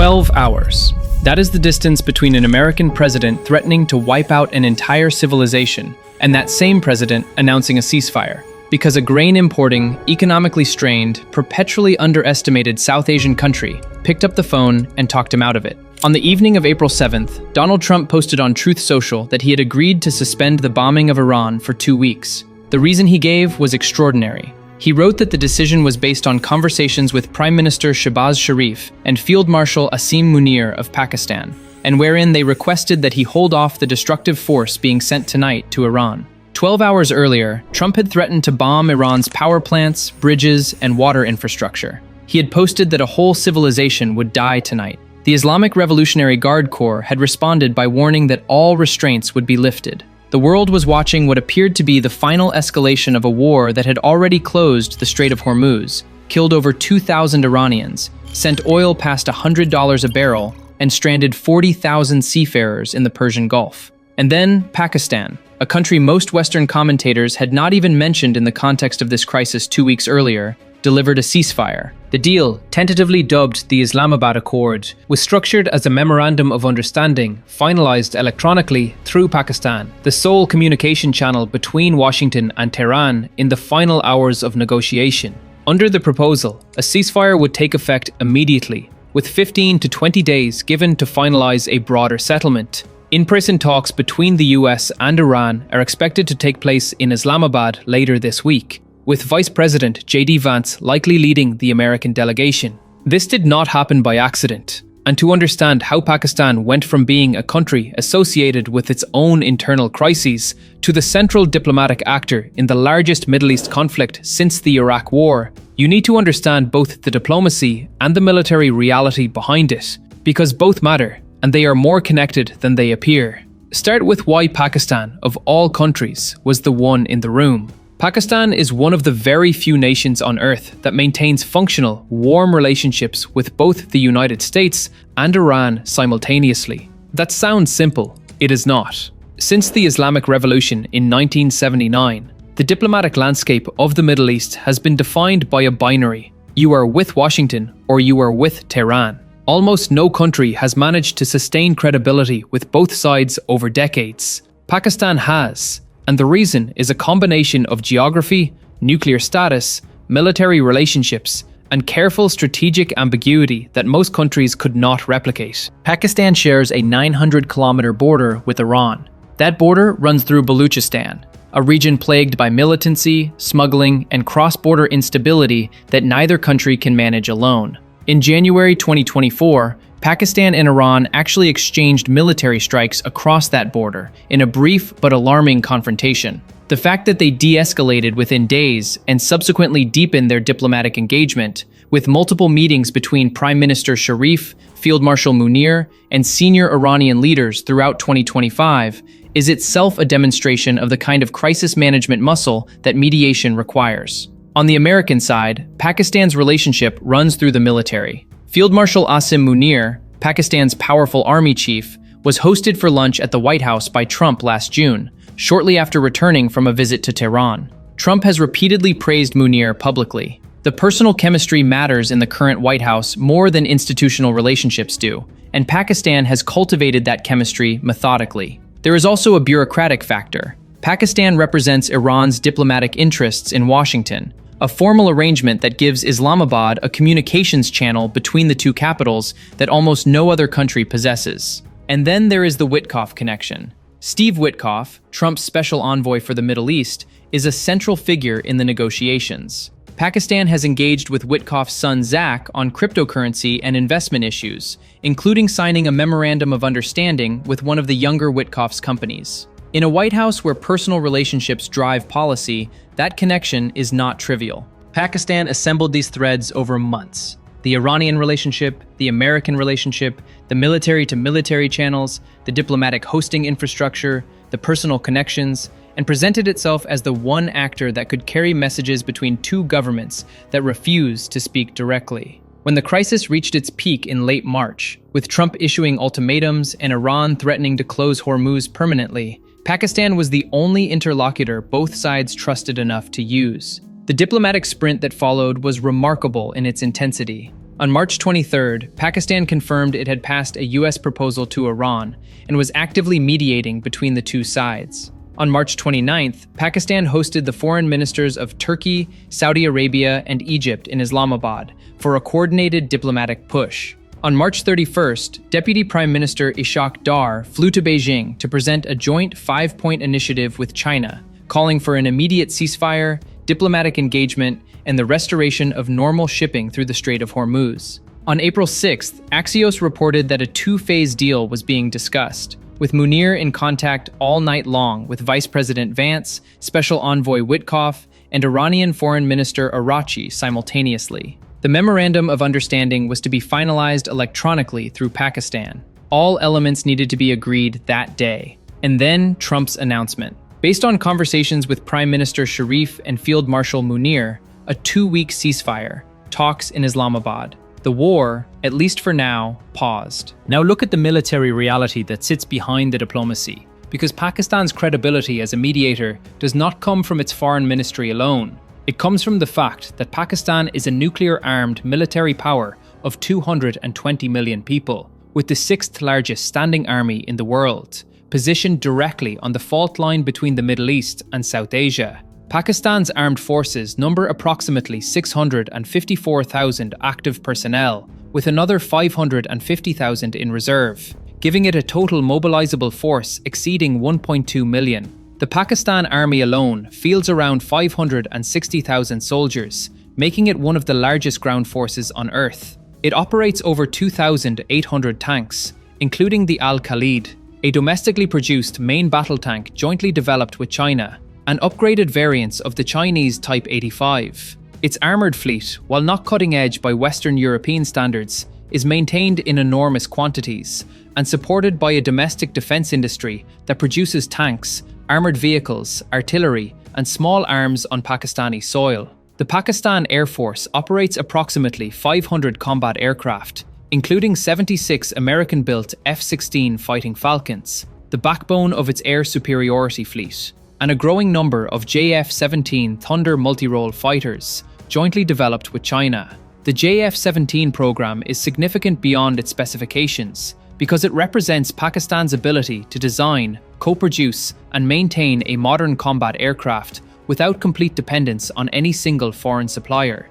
12 hours. That is the distance between an American president threatening to wipe out an entire civilization and that same president announcing a ceasefire, because a grain-importing, economically strained, perpetually underestimated South Asian country picked up the phone and talked him out of it. On the evening of April 7th, Donald Trump posted on Truth Social that he had agreed to suspend the bombing of Iran for 2 weeks. The reason he gave was extraordinary. He wrote that the decision was based on conversations with Prime Minister Shehbaz Sharif and Field Marshal Asim Munir of Pakistan, and wherein they requested that he hold off the destructive force being sent tonight to Iran. 12 hours earlier, Trump had threatened to bomb Iran's power plants, bridges, and water infrastructure. He had posted that a whole civilization would die tonight. The Islamic Revolutionary Guard Corps had responded by warning that all restraints would be lifted. The world was watching what appeared to be the final escalation of a war that had already closed the Strait of Hormuz, killed over 2,000 Iranians, sent oil past $100 a barrel, and stranded 40,000 seafarers in the Persian Gulf. And then Pakistan, a country most Western commentators had not even mentioned in the context of this crisis 2 weeks earlier, delivered a ceasefire. The deal, tentatively dubbed the Islamabad Accord, was structured as a memorandum of understanding, finalized electronically through Pakistan, the sole communication channel between Washington and Tehran in the final hours of negotiation. Under the proposal, a ceasefire would take effect immediately, with 15 to 20 days given to finalize a broader settlement. In-person talks between the US and Iran are expected to take place in Islamabad later this week, with Vice President J.D. Vance likely leading the American delegation. This did not happen by accident, and to understand how Pakistan went from being a country associated with its own internal crises to the central diplomatic actor in the largest Middle East conflict since the Iraq War, you need to understand both the diplomacy and the military reality behind it, because both matter, and they are more connected than they appear. Start with why Pakistan, of all countries, was the one in the room. Pakistan is one of the very few nations on Earth that maintains functional, warm relationships with both the United States and Iran simultaneously. That sounds simple. It is not. Since the Islamic Revolution in 1979, the diplomatic landscape of the Middle East has been defined by a binary. You are with Washington or you are with Tehran. Almost no country has managed to sustain credibility with both sides over decades. Pakistan has. And the reason is a combination of geography, nuclear status, military relationships, and careful strategic ambiguity that most countries could not replicate. Pakistan shares a 900-kilometer border with Iran. That border runs through Balochistan, a region plagued by militancy, smuggling, and cross-border instability that neither country can manage alone. In January 2024, Pakistan and Iran actually exchanged military strikes across that border in a brief but alarming confrontation. The fact that they de-escalated within days and subsequently deepened their diplomatic engagement, with multiple meetings between Prime Minister Sharif, Field Marshal Munir, and senior Iranian leaders throughout 2025, is itself a demonstration of the kind of crisis management muscle that mediation requires. On the American side, Pakistan's relationship runs through the military. Field Marshal Asim Munir, Pakistan's powerful army chief, was hosted for lunch at the White House by Trump last June, shortly after returning from a visit to Tehran. Trump has repeatedly praised Munir publicly. The personal chemistry matters in the current White House more than institutional relationships do, and Pakistan has cultivated that chemistry methodically. There is also a bureaucratic factor. Pakistan represents Iran's diplomatic interests in Washington, a formal arrangement that gives Islamabad a communications channel between the two capitals that almost no other country possesses. And then there is the Witkoff connection. Steve Witkoff, Trump's special envoy for the Middle East, is a central figure in the negotiations. Pakistan has engaged with Witkoff's son Zach on cryptocurrency and investment issues, including signing a memorandum of understanding with one of the younger Witkoff's companies. In a White House where personal relationships drive policy, that connection is not trivial. Pakistan assembled these threads over months. The Iranian relationship, the American relationship, the military-to-military channels, the diplomatic hosting infrastructure, the personal connections, and presented itself as the one actor that could carry messages between two governments that refused to speak directly. When the crisis reached its peak in late March, with Trump issuing ultimatums and Iran threatening to close Hormuz permanently, Pakistan was the only interlocutor both sides trusted enough to use. The diplomatic sprint that followed was remarkable in its intensity. On March 23rd, Pakistan confirmed it had passed a US proposal to Iran and was actively mediating between the two sides. On March 29th, Pakistan hosted the foreign ministers of Turkey, Saudi Arabia, and Egypt in Islamabad for a coordinated diplomatic push. On March 31st, Deputy Prime Minister Ishaq Dar flew to Beijing to present a joint 5-point initiative with China, calling for an immediate ceasefire, diplomatic engagement, and the restoration of normal shipping through the Strait of Hormuz. On April 6th, Axios reported that a two-phase deal was being discussed, with Munir in contact all night long with Vice President Vance, Special Envoy Witkoff, and Iranian Foreign Minister Araghchi simultaneously. The Memorandum of Understanding was to be finalized electronically through Pakistan. All elements needed to be agreed that day. And then Trump's announcement. Based on conversations with Prime Minister Sharif and Field Marshal Munir, a 2-week ceasefire, talks in Islamabad. The war, at least for now, paused. Now look at the military reality that sits behind the diplomacy, because Pakistan's credibility as a mediator does not come from its foreign ministry alone. It comes from the fact that Pakistan is a nuclear-armed military power of 220 million people, with the 6th largest standing army in the world, positioned directly on the fault line between the Middle East and South Asia. Pakistan's armed forces number approximately 654,000 active personnel, with another 550,000 in reserve, giving it a total mobilizable force exceeding 1.2 million. The Pakistan Army alone fields around 560,000 soldiers, making it one of the largest ground forces on Earth. It operates over 2,800 tanks, including the Al-Khalid, a domestically produced main battle tank jointly developed with China, and upgraded variants of the Chinese Type 85. Its armoured fleet, while not cutting-edge by Western European standards, is maintained in enormous quantities and supported by a domestic defence industry that produces tanks, armoured vehicles, artillery, and small arms on Pakistani soil. The Pakistan Air Force operates approximately 500 combat aircraft, including 76 American-built F-16 Fighting Falcons, the backbone of its air superiority fleet, and a growing number of JF-17 Thunder multi-role fighters, jointly developed with China. The JF-17 program is significant beyond its specifications because it represents Pakistan's ability to design, co-produce, and maintain a modern combat aircraft without complete dependence on any single foreign supplier.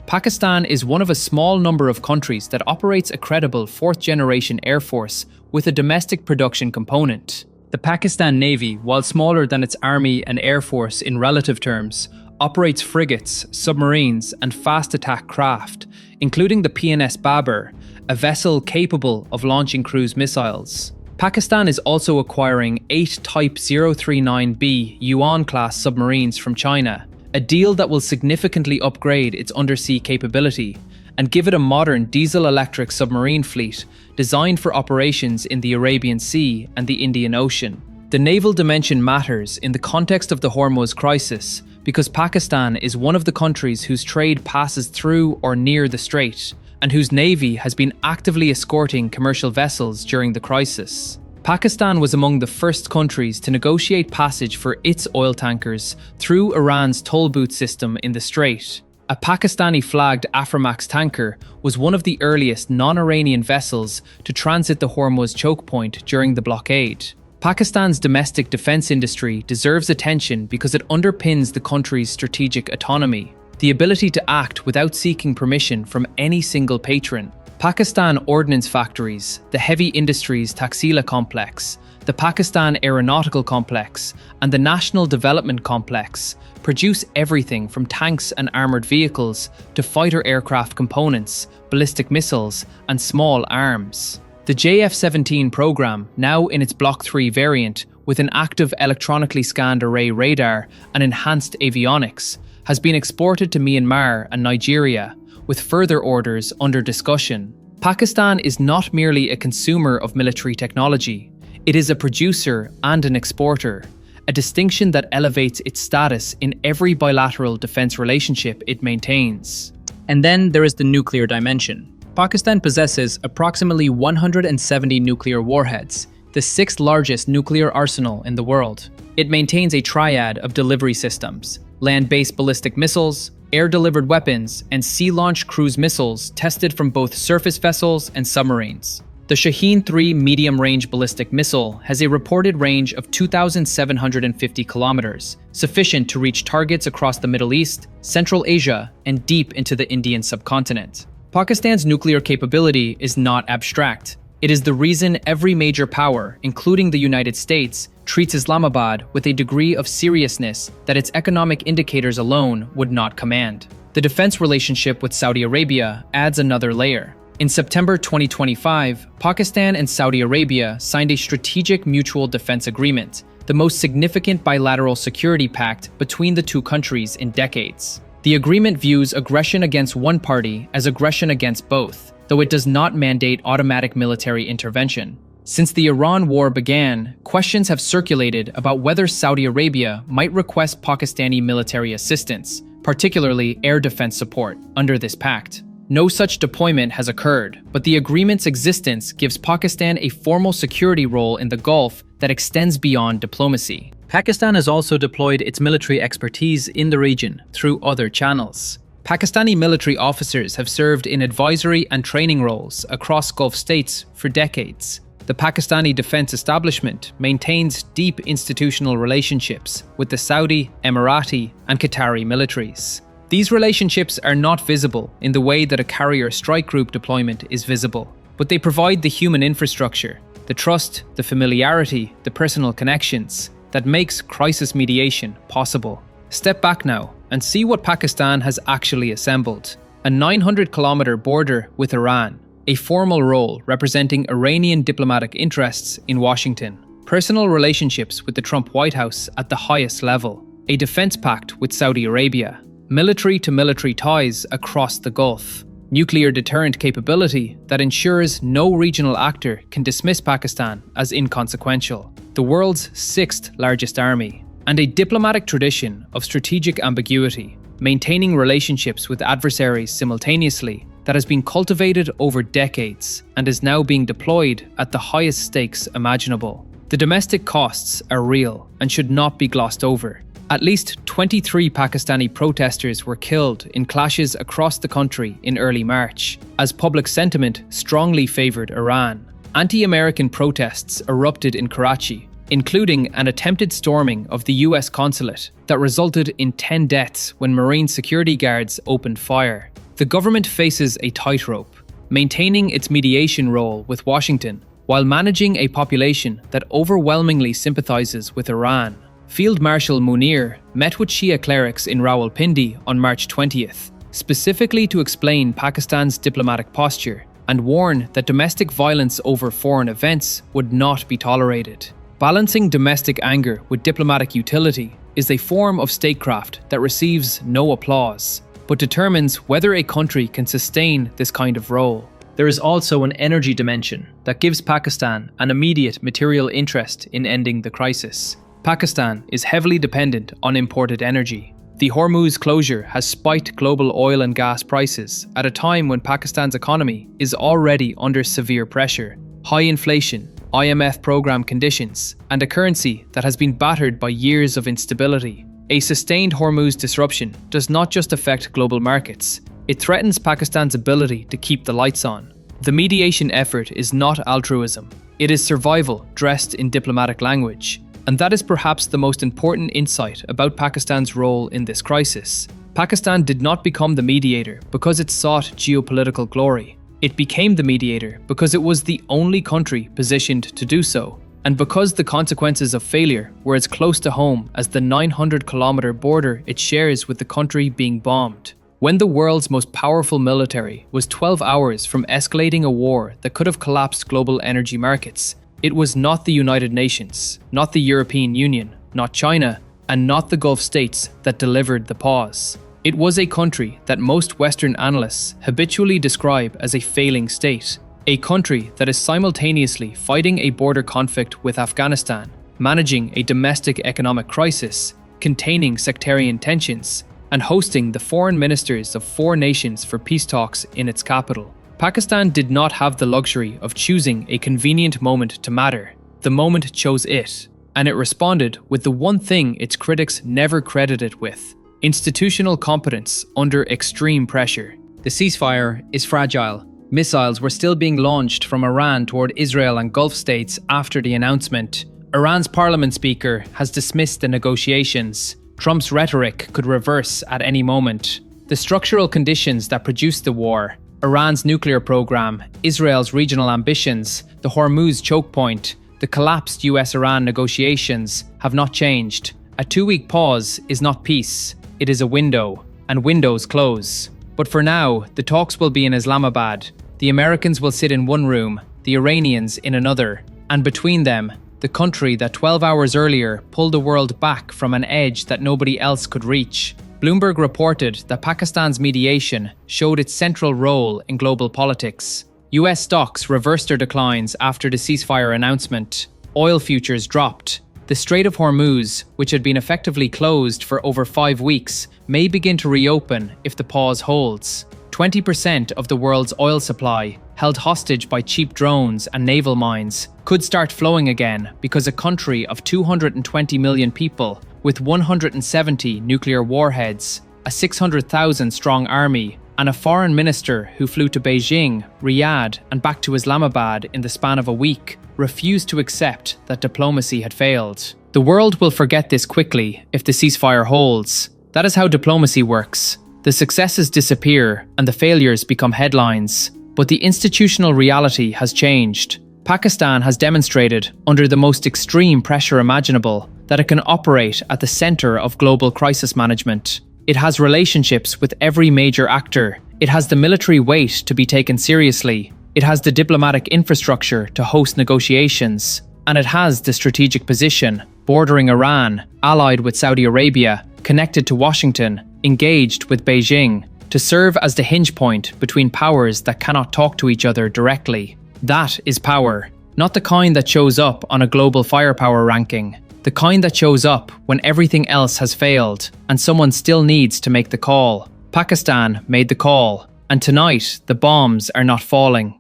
Pakistan is one of a small number of countries that operates a credible 4th-generation air force with a domestic production component. The Pakistan Navy, while smaller than its army and air force in relative terms, operates frigates, submarines, and fast attack craft, including the PNS Babur, a vessel capable of launching cruise missiles. Pakistan is also acquiring 8 Type 039B Yuan-class submarines from China, a deal that will significantly upgrade its undersea capability and give it a modern diesel-electric submarine fleet designed for operations in the Arabian Sea and the Indian Ocean. The naval dimension matters in the context of the Hormuz crisis because Pakistan is one of the countries whose trade passes through or near the strait, and whose navy has been actively escorting commercial vessels during the crisis. Pakistan was among the first countries to negotiate passage for its oil tankers through Iran's toll booth system in the strait. A Pakistani-flagged Aframax tanker was one of the earliest non-Iranian vessels to transit the Hormuz choke point during the blockade. Pakistan's domestic defense industry deserves attention because it underpins the country's strategic autonomy, the ability to act without seeking permission from any single patron. Pakistan Ordnance Factories, the Heavy Industries Taxila Complex, the Pakistan Aeronautical Complex, and the National Development Complex produce everything from tanks and armoured vehicles to fighter aircraft components, ballistic missiles, and small arms. The JF-17 program, now in its Block 3 variant, with an active electronically scanned array radar and enhanced avionics, has been exported to Myanmar and Nigeria, with further orders under discussion. Pakistan is not merely a consumer of military technology, it is a producer and an exporter, a distinction that elevates its status in every bilateral defense relationship it maintains. And then there is the nuclear dimension. Pakistan possesses approximately 170 nuclear warheads, the 6th largest nuclear arsenal in the world. It maintains a triad of delivery systems: land-based ballistic missiles, air-delivered weapons, and sea-launched cruise missiles tested from both surface vessels and submarines. The Shaheen-3 medium-range ballistic missile has a reported range of 2,750 kilometers, sufficient to reach targets across the Middle East, Central Asia, and deep into the Indian subcontinent. Pakistan's nuclear capability is not abstract. It is the reason every major power, including the United States, treats Islamabad with a degree of seriousness that its economic indicators alone would not command. The defense relationship with Saudi Arabia adds another layer. In September 2025, Pakistan and Saudi Arabia signed a strategic mutual defense agreement, the most significant bilateral security pact between the two countries in decades. The agreement views aggression against one party as aggression against both, though it does not mandate automatic military intervention. Since the Iran war began, questions have circulated about whether Saudi Arabia might request Pakistani military assistance, particularly air defense support, under this pact. No such deployment has occurred, but the agreement's existence gives Pakistan a formal security role in the Gulf that extends beyond diplomacy. Pakistan has also deployed its military expertise in the region through other channels. Pakistani military officers have served in advisory and training roles across Gulf states for decades. The Pakistani defense establishment maintains deep institutional relationships with the Saudi, Emirati, and Qatari militaries. These relationships are not visible in the way that a carrier strike group deployment is visible, but they provide the human infrastructure, the trust, the familiarity, the personal connections that makes crisis mediation possible. Step back now and see what Pakistan has actually assembled. A 900-kilometer border with Iran, a formal role representing Iranian diplomatic interests in Washington, personal relationships with the Trump White House at the highest level, a defense pact with Saudi Arabia, military-to-military ties across the Gulf, nuclear deterrent capability that ensures no regional actor can dismiss Pakistan as inconsequential, the world's sixth largest army, and a diplomatic tradition of strategic ambiguity, maintaining relationships with adversaries simultaneously that has been cultivated over decades and is now being deployed at the highest stakes imaginable. The domestic costs are real and should not be glossed over. At least 23 Pakistani protesters were killed in clashes across the country in early March, as public sentiment strongly favoured Iran. Anti-American protests erupted in Karachi, including an attempted storming of the US consulate that resulted in 10 deaths when Marine security guards opened fire. The government faces a tightrope, maintaining its mediation role with Washington while managing a population that overwhelmingly sympathizes with Iran. Field Marshal Munir met with Shia clerics in Rawalpindi on March 20th, specifically to explain Pakistan's diplomatic posture and warn that domestic violence over foreign events would not be tolerated. Balancing domestic anger with diplomatic utility is a form of statecraft that receives no applause, but determines whether a country can sustain this kind of role. There is also an energy dimension that gives Pakistan an immediate material interest in ending the crisis. Pakistan is heavily dependent on imported energy. The Hormuz closure has spiked global oil and gas prices at a time when Pakistan's economy is already under severe pressure. High inflation, IMF program conditions, and a currency that has been battered by years of instability. A sustained Hormuz disruption does not just affect global markets, it threatens Pakistan's ability to keep the lights on. The mediation effort is not altruism, it is survival dressed in diplomatic language. And that is perhaps the most important insight about Pakistan's role in this crisis. Pakistan did not become the mediator because it sought geopolitical glory. It became the mediator because it was the only country positioned to do so, and because the consequences of failure were as close to home as the 900-kilometer border it shares with the country being bombed. When the world's most powerful military was 12 hours from escalating a war that could have collapsed global energy markets, it was not the United Nations, not the European Union, not China, and not the Gulf states that delivered the pause. It was a country that most Western analysts habitually describe as a failing state, a country that is simultaneously fighting a border conflict with Afghanistan, managing a domestic economic crisis, containing sectarian tensions, and hosting the foreign ministers of 4 nations for peace talks in its capital. Pakistan did not have the luxury of choosing a convenient moment to matter. The moment chose it, and it responded with the one thing its critics never credit it with: Institutional competence under extreme pressure. The ceasefire is fragile. Missiles were still being launched from Iran toward Israel and Gulf states after the announcement. Iran's parliament speaker has dismissed the negotiations. Trump's rhetoric could reverse at any moment. The structural conditions that produced the war, Iran's nuclear program, Israel's regional ambitions, the Hormuz choke point, the collapsed US-Iran negotiations have not changed. A 2-week pause is not peace, it is a window, and windows close. But for now, the talks will be in Islamabad. The Americans will sit in one room, the Iranians in another, and between them, the country that 12 hours earlier pulled the world back from an edge that nobody else could reach. Bloomberg reported that Pakistan's mediation showed its central role in global politics. US stocks reversed their declines after the ceasefire announcement. Oil futures dropped. The Strait of Hormuz, which had been effectively closed for over 5 weeks, may begin to reopen if the pause holds. 20% of the world's oil supply, held hostage by cheap drones and naval mines, could start flowing again because a country of 220 million people with 170 nuclear warheads, a 600,000-strong army, and a foreign minister who flew to Beijing, Riyadh, and back to Islamabad in the span of a week, refused to accept that diplomacy had failed. The world will forget this quickly if the ceasefire holds. That is how diplomacy works. The successes disappear and the failures become headlines. But the institutional reality has changed. Pakistan has demonstrated, under the most extreme pressure imaginable, that it can operate at the center of global crisis management. It has relationships with every major actor. It has the military weight to be taken seriously. It has the diplomatic infrastructure to host negotiations. And it has the strategic position, bordering Iran, allied with Saudi Arabia, connected to Washington, engaged with Beijing, to serve as the hinge point between powers that cannot talk to each other directly. That is power, not the kind that shows up on a global firepower ranking, the kind that shows up when everything else has failed and someone still needs to make the call. Pakistan made the call, and tonight the bombs are not falling.